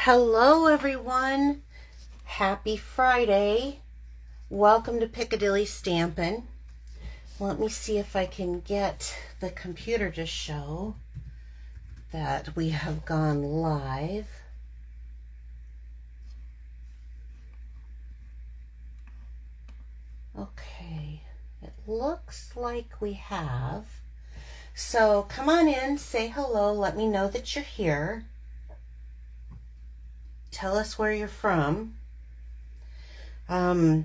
Hello everyone, happy Friday. Welcome to Piccadilly Stampin'. Let me see if I can get the computer to show that we have gone live. Okay, it looks like we have. So come on in, say hello, let me know that you're here. Tell us where you're from. Hi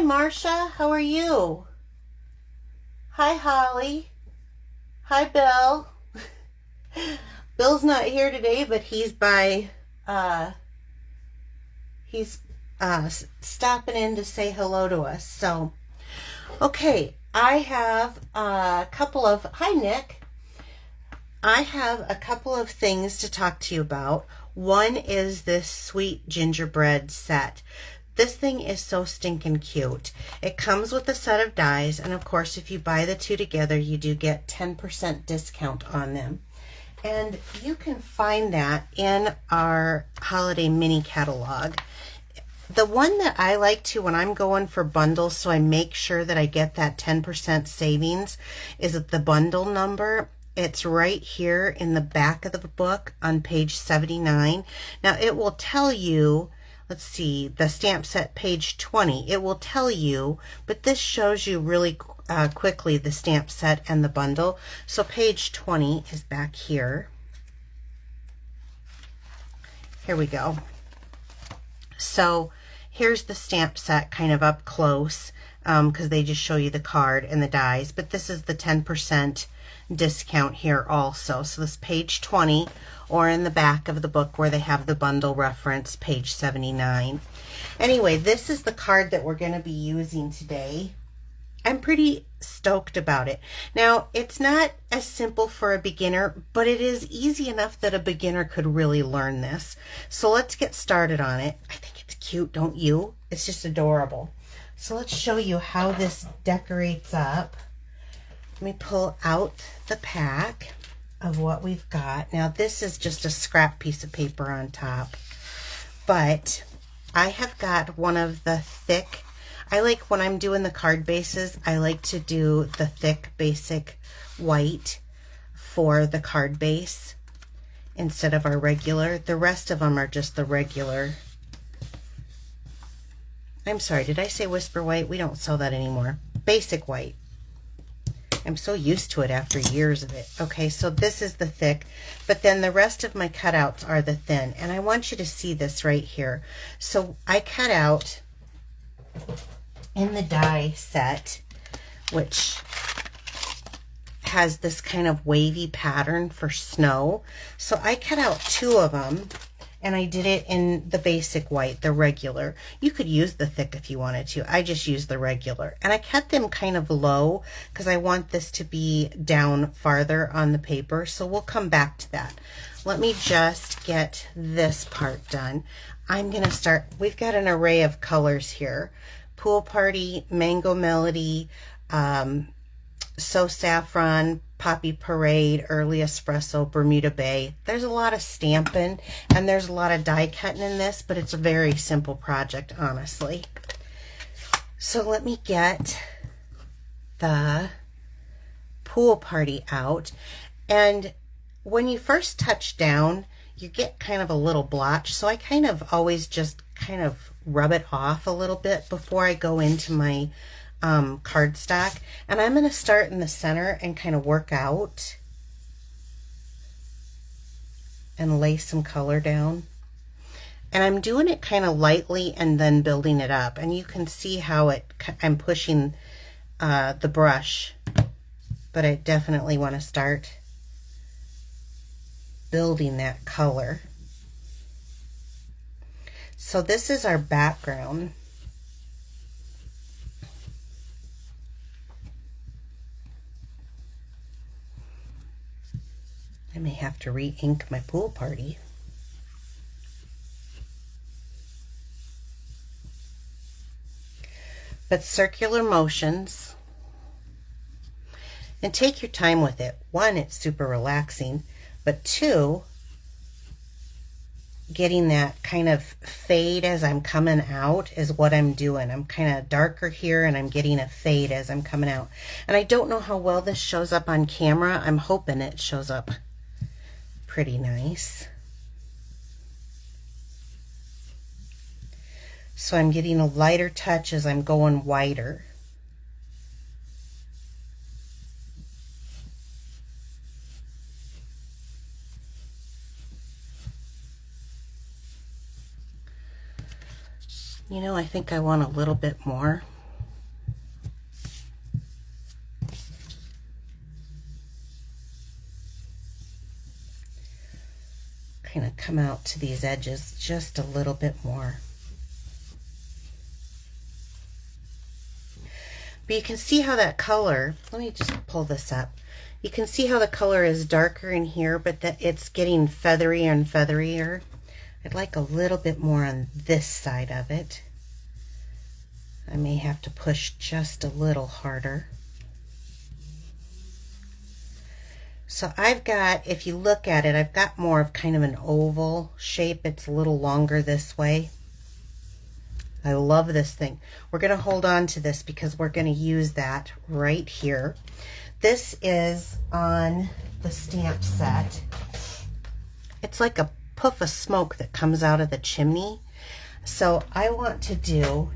Marcia, how are you? Hi Holly. Hi Bill. Bill's not here today, but he's stopping in to say hello to us. So, okay, I have a couple of, hi Nick. I have a couple of things to talk to you about. One is this sweet gingerbread set. This thing is so stinking cute. It comes with a set of dies, and of course, if you buy the two together, you do get 10% discount on them. And you can find that in our holiday mini catalog. The one that I like to when I'm going for bundles, so I make sure that I get that 10% savings, is the bundle number. It's right here in the back of the book on page 79. Now it will tell you, let's see, the stamp set page 20. It will tell you, but this shows you really quickly the stamp set and the bundle. So page 20 is back here. Here we go. So here's the stamp set kind of up close because they just show you the card and the dies, but this is the 10% discount here also. So this page 20, or in the back of the book where they have the bundle reference, page 79. Anyway, this is the card that we're going to be using today. I'm pretty stoked about it. Now, it's not as simple for a beginner, but it is easy enough that a beginner could really learn this. So let's get started on it. I think it's cute, don't you? It's just adorable. So let's show you how this decorates up. Let me pull out the pack of what we've got. Now, this is just a scrap piece of paper on top, but I have got one of the thick, I like when I'm doing the card bases, I like to do the thick basic white for the card base instead of our regular. The rest of them are just the regular. I'm sorry, did I say whisper white? We don't sell that anymore. Basic white. I'm so used to it after years of it. Okay, so this is the thick, but then the rest of my cutouts are the thin. And I want you to see this right here. So I cut out in the die set, which has this kind of wavy pattern for snow. So I cut out two of them, and I did it in the basic white, the regular. You could use the thick if you wanted to. I just used the regular. And I cut them kind of low because I want this to be down farther on the paper. So we'll come back to that. Let me just get this part done. I'm going to start. We've got an array of colors here. Pool Party, Mango Melody, So Saffron, Poppy Parade, Early Espresso, Bermuda Bay. There's a lot of stamping and there's a lot of die cutting in this, but it's a very simple project, honestly. So let me get the Pool Party out. And when you first touch down, you get kind of a little blotch. So I kind of always just kind of rub it off a little bit before I go into my cardstock. And I'm going to start in the center and kind of work out and lay some color down. And I'm doing it kind of lightly and then building it up. And you can see how I'm pushing the brush, but I definitely want to start building that color. So this is our background. I may have to re-ink my Pool Party. But circular motions. And take your time with it. One, it's super relaxing, but two, getting that kind of fade as I'm coming out is what I'm doing. I'm kind of darker here and I'm getting a fade as I'm coming out. And I don't know how well this shows up on camera. I'm hoping it shows up pretty nice. So I'm getting a lighter touch as I'm going wider. You know, I think I want a little bit more. Kind of come out to these edges just a little bit more. But you can see how that color, let me just pull this up. You can see how the color is darker in here, but that it's getting feathery and featherier. I'd like a little bit more on this side of it. I may have to push just a little harder. So I've got, if you look at it, I've got more of kind of an oval shape. It's a little longer this way. I love this thing. We're going to hold on to this because we're going to use that right here. This is on the stamp set. It's like a puff of smoke that comes out of the chimney. So I want to do,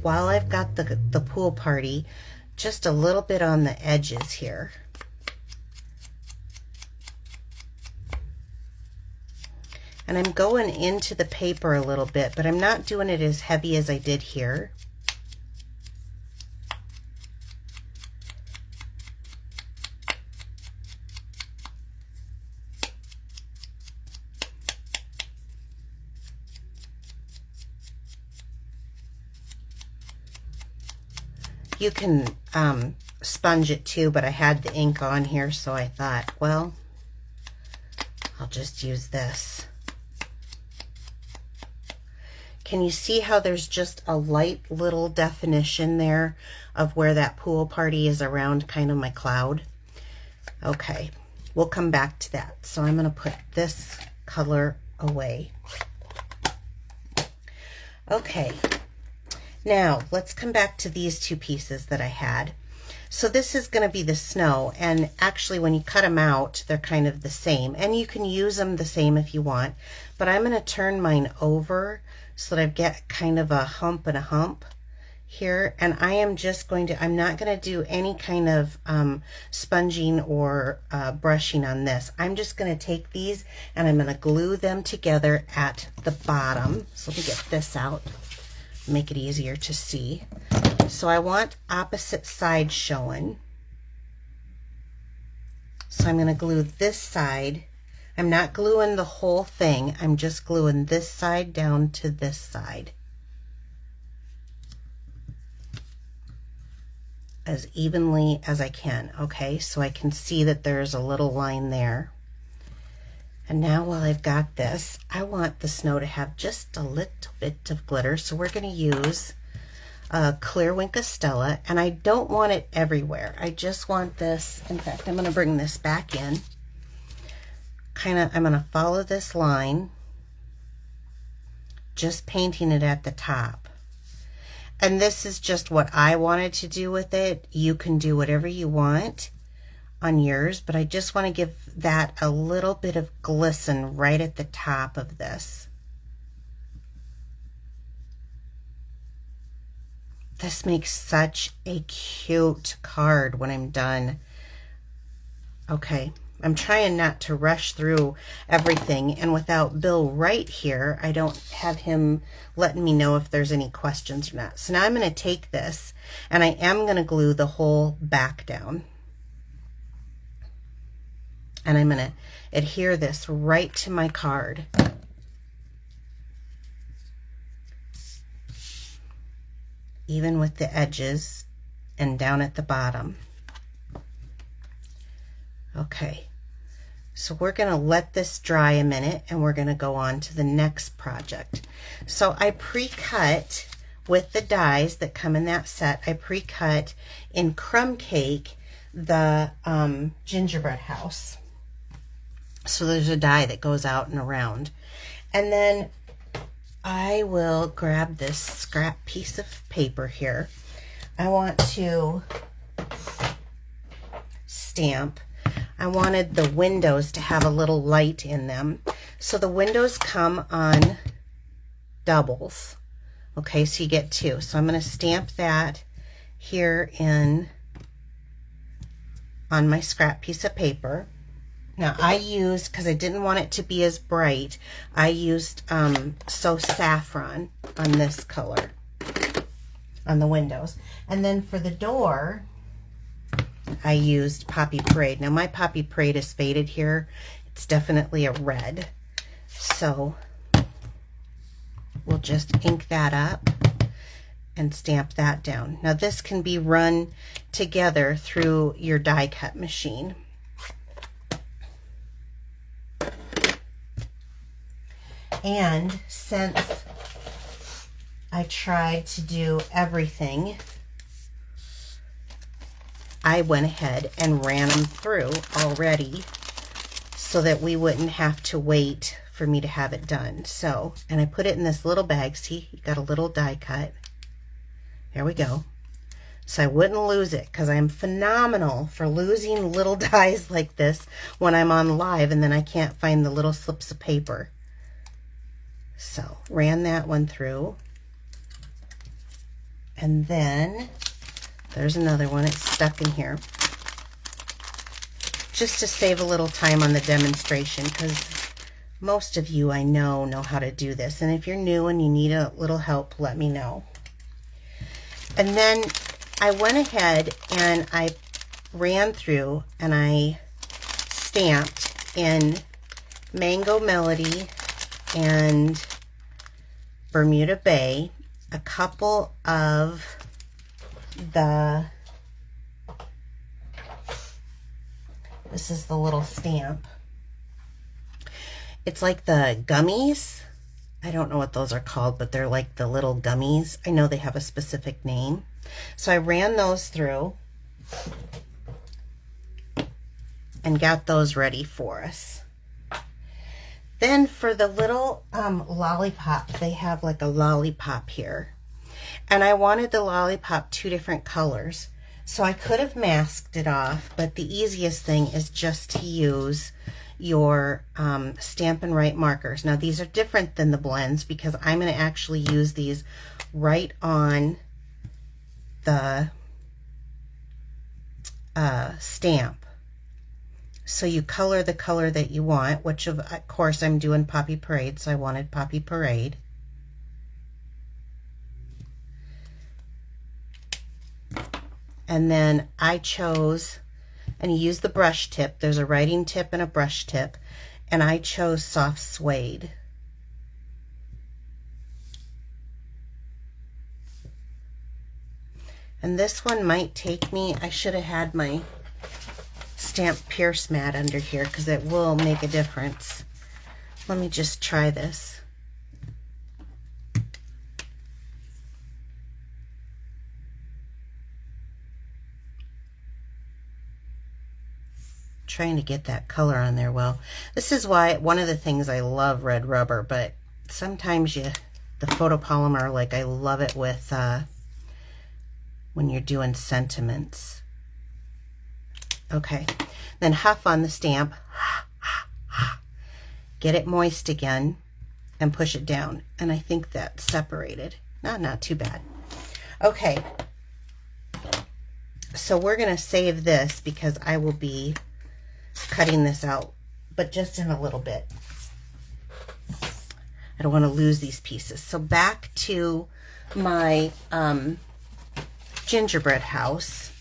while I've got the pool party, just a little bit on the edges here. And I'm going into the paper a little bit, but I'm not doing it as heavy as I did here. You can sponge it too, but I had the ink on here, so I thought, well, I'll just use this. Can you see how there's just a light little definition there of where that pool party is around kind of my cloud? Okay, we'll come back to that. So I'm going to put this color away. Okay, now let's come back to these two pieces that I had. So this is going to be the snow, and actually when you cut them out, they're kind of the same, and you can use them the same if you want, but I'm going to turn mine over so that I get kind of a hump and a hump here, and I am just going to, I'm not going to do any kind of sponging or brushing on this. I'm just going to take these and I'm going to glue them together at the bottom. So let me get this out, make it easier to see. So I want opposite side showing. So I'm going to glue this side. I'm not gluing the whole thing. I'm just gluing this side down to this side as evenly as I can. Okay, so I can see that there's a little line there. And now while I've got this, I want the snow to have just a little bit of glitter. So we're going to use clear Wink Stella, and I don't want it everywhere. I just want this. In fact, I'm going to bring this back in. I'm going to follow this line, just painting it at the top. And this is just what I wanted to do with it. You can do whatever you want on yours, but I just want to give that a little bit of glisten right at the top of this. This makes such a cute card when I'm done. Okay, I'm trying not to rush through everything, and without Bill right here, I don't have him letting me know if there's any questions or not. So now I'm going to take this, and I am going to glue the whole back down. And I'm going to adhere this right to my card. Even with the edges and down at the bottom. Okay, so we're going to let this dry a minute and we're going to go on to the next project. So I pre-cut with the dies that come in that set. I pre-cut in crumb cake the gingerbread house. So there's a die that goes out and around. And then I will grab this scrap piece of paper here. I want to stamp. I wanted the windows to have a little light in them. So the windows come on doubles. Okay, so you get two. So I'm going to stamp that here on my scrap piece of paper. Now I used, because I didn't want it to be as bright, I used So Saffron on this color on the windows. And then for the door, I used Poppy Parade. Now my Poppy Parade is faded here. It's definitely a red. So we'll just ink that up and stamp that down. Now this can be run together through your die cut machine. And since I tried to do everything, I went ahead and ran them through already so that we wouldn't have to wait for me to have it done. So, and I put it in this little bag. See, you got a little die cut. There we go. So I wouldn't lose it, because I'm phenomenal for losing little dies like this when I'm on live and then I can't find the little slips of paper. So ran that one through. And then there's another one. It's stuck in here. Just to save a little time on the demonstration, because most of you I know how to do this. And if you're new and you need a little help, let me know. And then I went ahead and I ran through and I stamped in Mango Melody and Bermuda Bay a couple of this is the little stamp. It's like the gummies. I don't know what those are called, but they're like the little gummies. I know they have a specific name. So I ran those through and got those ready for us. Then for the little lollipop, they have like a lollipop here. And I wanted the lollipop two different colors. So I could have masked it off, but the easiest thing is just to use your Stampin' Right markers. Now these are different than the blends because I'm going to actually use these right on the stamp. So you color the color that you want, which of course I'm doing Poppy Parade, so I wanted Poppy Parade. And then I chose, and you use the brush tip. There's a writing tip and a brush tip. And I chose Soft Suede. And this one might take me, I should have had my stamp pierce mat under here because it will make a difference. Let me just try this. Trying to get that color on there well. This is why one of the things I love red rubber, but sometimes the photopolymer, like I love it with when you're doing sentiments. Okay, then huff on the stamp, get it moist again, and push it down. And I think that's separated. Not too bad. Okay, so we're gonna save this because I will be cutting this out, but just in a little bit. I don't want to lose these pieces. So back to my gingerbread house,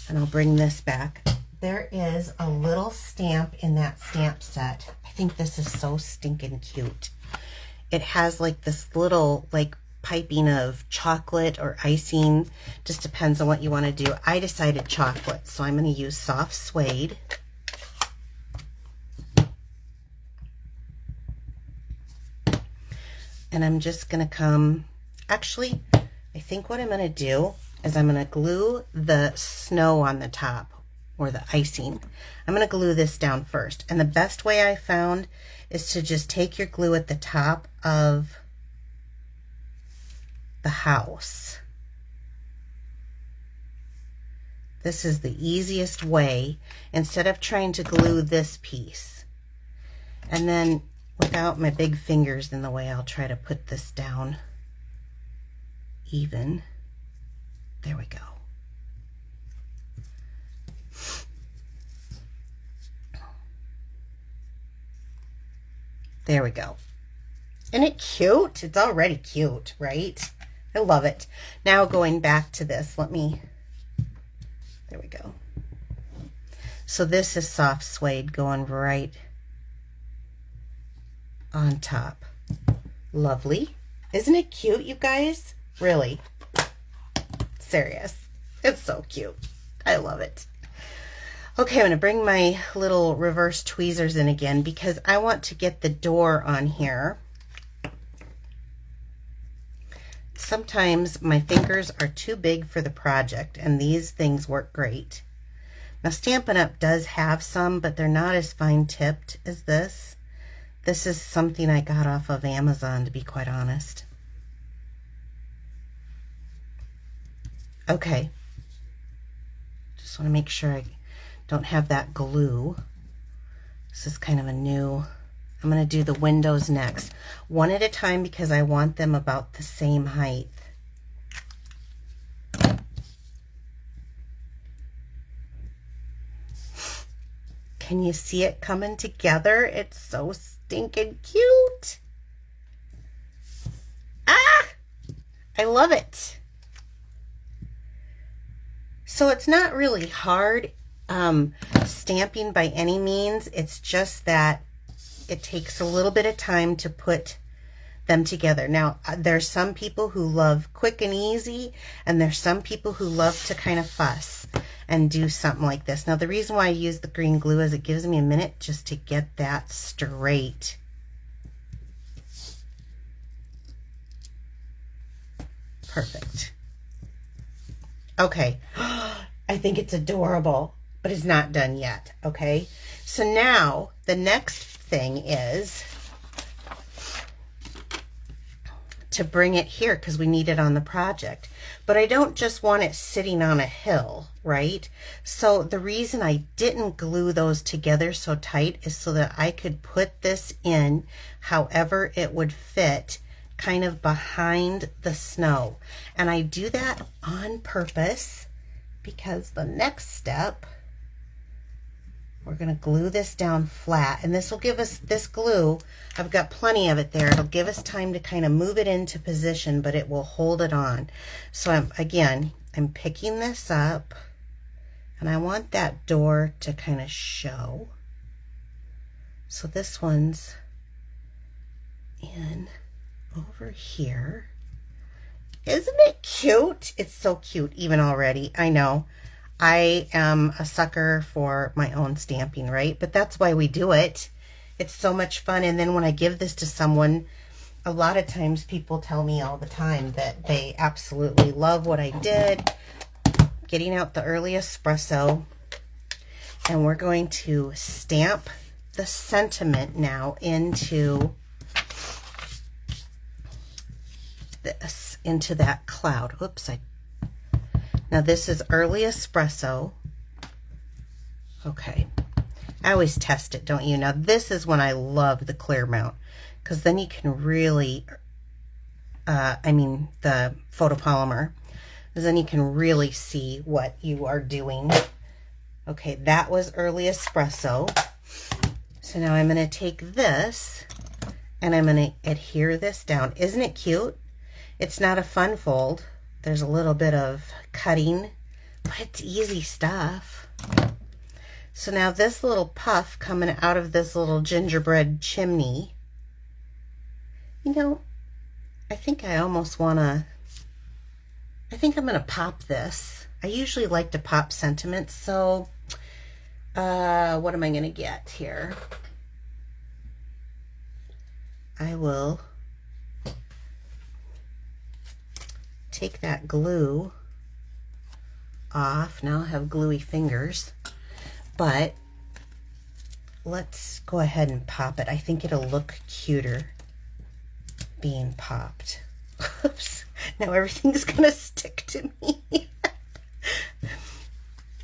and I'll bring this back. There is a little stamp in that stamp set. I think this is so stinking cute. It has like this little like piping of chocolate or icing, just depends on what you want to do. I decided chocolate, so I'm going to use Soft Suede. And I'm just going to come, actually, I think what I'm going to do is I'm going to glue the snow on the top or the icing. I'm going to glue this down first. And the best way I found is to just take your glue at the top of the house. This is the easiest way instead of trying to glue this piece. And then without my big fingers in the way, I'll try to put this down even. There we go. There we go. Isn't it cute? It's already cute, right? I love it. Now going back to this, there we go. So this is soft suede going right on top. Lovely. Isn't it cute, you guys? Really. Serious. It's so cute. I love it. Okay, I'm going to bring my little reverse tweezers in again because I want to get the door on here. Sometimes my fingers are too big for the project, and these things work great. Now, Stampin' Up! Does have some, but they're not as fine-tipped as this. This is something I got off of Amazon, to be quite honest. Okay. Just want to make sure I don't have that glue. This is kind of a new... I'm going to do the windows next. One at a time because I want them about the same height. Can you see it coming together? It's so stinking cute. Ah! I love it. So it's not really hard stamping by any means. It's just that it takes a little bit of time to put them together. Now, there's some people who love quick and easy, and there's some people who love to kind of fuss and do something like this. Now, the reason why I use the green glue is it gives me a minute just to get that straight. Perfect. Okay. I think it's adorable, but it's not done yet. Okay. So now the next thing is to bring it here because we need it on the project. But I don't just want it sitting on a hill, right? So the reason I didn't glue those together so tight is so that I could put this in however it would fit, kind of behind the snow. And I do that on purpose because the next step, we're going to glue this down flat, and this will give us, this glue, I've got plenty of it there. It'll give us time to kind of move it into position, but it will hold it on. So I'm picking this up, and I want that door to kind of show. So this one's in over here. Isn't it cute? It's so cute even already. I know. I am a sucker for my own stamping, right? But that's why we do it. It's so much fun. And then when I give this to someone, a lot of times people tell me all the time that they absolutely love what I did. Getting out the early espresso. And we're going to stamp the sentiment now into this, into that cloud. Oops, now this is early espresso. Okay. I always test it, don't you? Now this is when I love the clear mount, because then you can really, the photopolymer, because then you can really see what you are doing. Okay, that was early espresso. So now I'm going to take this and I'm going to adhere this down. Isn't it cute? It's not a fun fold. There's a little bit of cutting, but it's easy stuff. So now this little puff coming out of this little gingerbread chimney, you know, I think I almost want to, I think I'm going to pop this. I usually like to pop sentiments, so what am I going to get here? I will take that glue off. Now I'll have gluey fingers. but let's go ahead and pop it. I think it'll look cuter being popped. Oops, now everything's gonna stick to me.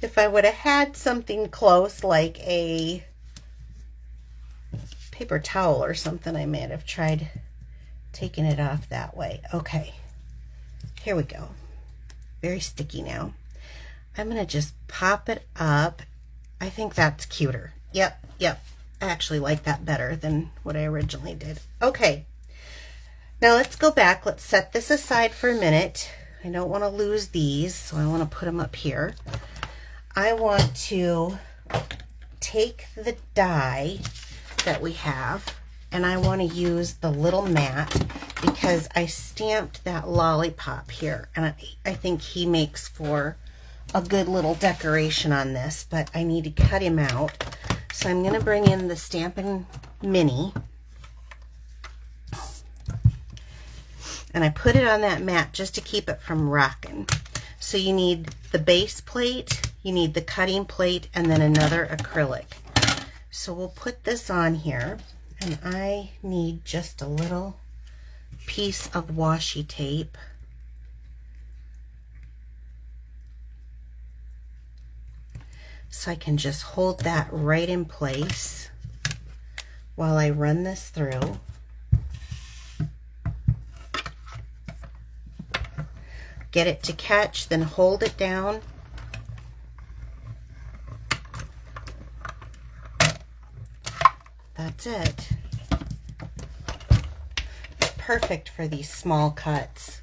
If I would have had something close like a paper towel or something, I might have tried taking it off that way. Okay, here we go. Very sticky now. I'm gonna just pop it up. I think that's cuter. Yep. I actually like that better than what I originally did. Okay, now let's go back. Let's set this aside for a minute. I don't want to lose these, so I want to put them up here. I want to take the die that we have, and I want to use the little mat because I stamped that lollipop here, and I think he makes for a good little decoration on this, but I need to cut him out. So I'm going to bring in the Stampin' Mini, and I put it on that mat just to keep it from rocking. So you need the base plate, you need the cutting plate, and then another acrylic. So we'll put this on here, and I need just a little piece of washi tape. So I can just hold that right in place while I run this through. Get it to catch, then hold it down. That's it. It's perfect for these small cuts.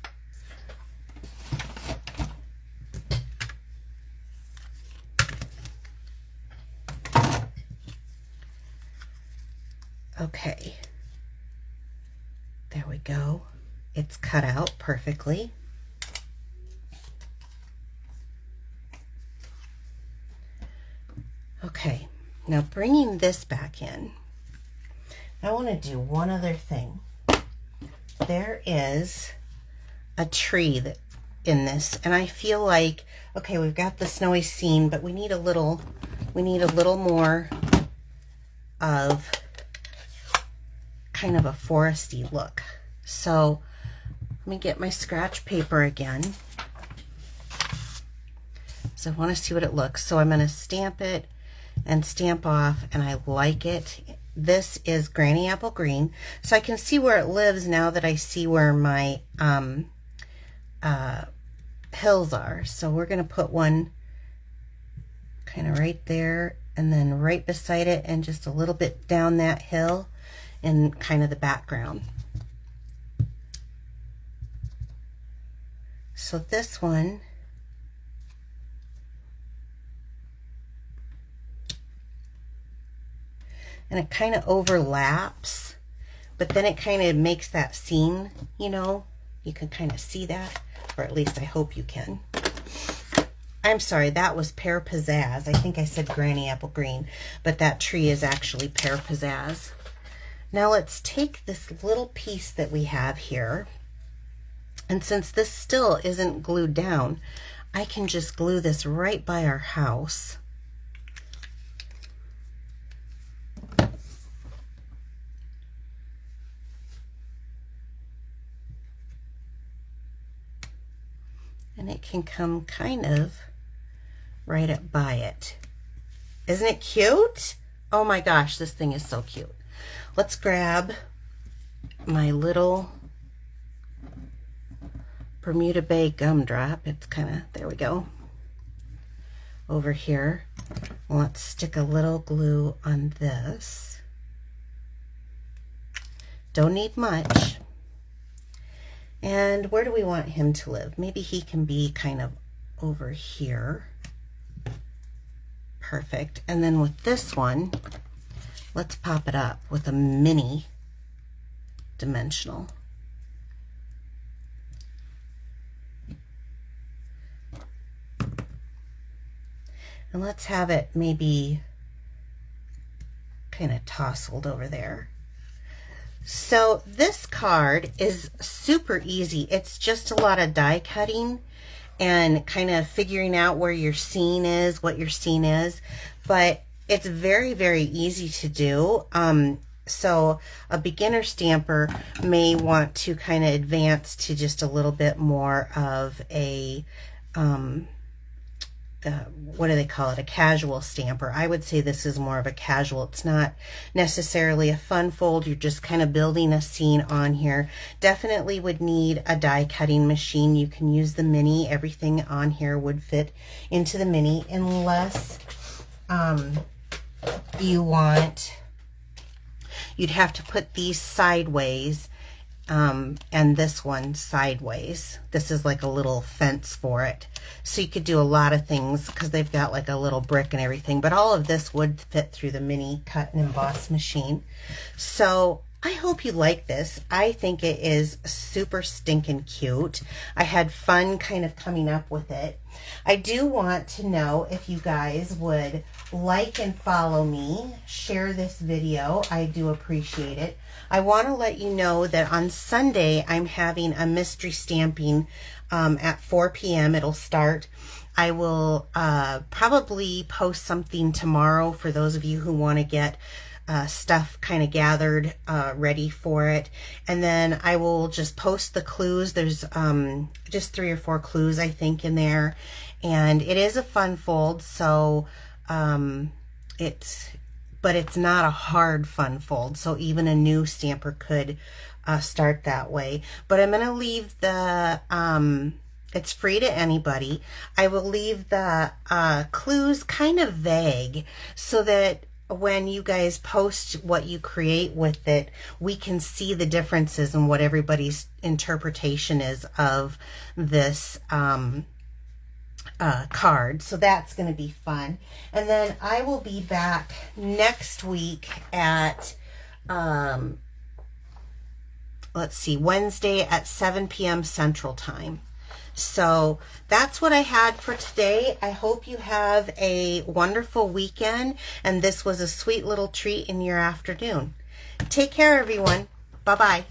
Okay, there we go. It's cut out perfectly. Okay, now bringing this back in, I want to do one other thing. There is a tree that in this, and I feel like, okay, we've got the snowy scene, but we need a little more of kind of a foresty look. So let me get my scratch paper again. So I want to see what it looks. So I'm going to stamp it and stamp off, and I like it. This is Granny Apple Green, so I can see where it lives now that I see where my hills are. So we're going to put one kind of right there, and then right beside it, and just a little bit down that hill in kind of the background. So this one, and it kind of overlaps, but then it kind of makes that seam, you know, you can kind of see that, or at least I hope you can. I'm sorry, that was Pear Pizzazz. I think I said Granny Apple Green, but that tree is actually Pear Pizzazz. Now let's take this little piece that we have here, and since this still isn't glued down, I can just glue this right by our house. And it can come kind of right up by it. Isn't it cute? Oh my gosh, this thing is so cute. Let's grab my little Bermuda Bay gumdrop. It's kind of, there we go, over here. Let's stick a little glue on this. Don't need much. And where do we want him to live? Maybe he can be kind of over here. Perfect. And then with this one, let's pop it up with a mini dimensional. And let's have it maybe kind of tousled over there. So this card is super easy. It's just a lot of die cutting and kind of figuring out where your scene is, what your scene is. but it's very, very easy to do. So a beginner stamper may want to kind of advance to just a little bit more of a, what do they call it? A casual stamper. I would say this is more of a casual. It's not necessarily a fun fold. You're just kind of building a scene on here. Definitely would need a die cutting machine. You can use the mini. Everything on here would fit into the mini unless you'd have to put these sideways and this one sideways. This is like a little fence for it. So you could do a lot of things because they've got like a little brick and everything, but all of this would fit through the mini cut and emboss machine. So I hope you like this. I think it is super stinking cute. I had fun kind of coming up with it. I do want to know if you guys would like and follow me, share this video. I do appreciate it. I want to let you know that on Sunday I'm having a mystery stamping at 4 p.m. It'll start. I will probably post something tomorrow for those of you who want to get stuff kind of gathered, ready for it. And then I will just post the clues. There's just 3 or 4 clues, I think, in there. And it is a fun fold, so but it's not a hard fun fold. So even a new stamper could start that way. But I'm going to leave the, it's free to anybody. I will leave the clues kind of vague so that when you guys post what you create with it, we can see the differences in what everybody's interpretation is of this card. So that's going to be fun. And then I will be back next week at, let's see, Wednesday at 7 p.m. Central Time. So that's what I had for today. I hope you have a wonderful weekend, and this was a sweet little treat in your afternoon. Take care, everyone. Bye-bye.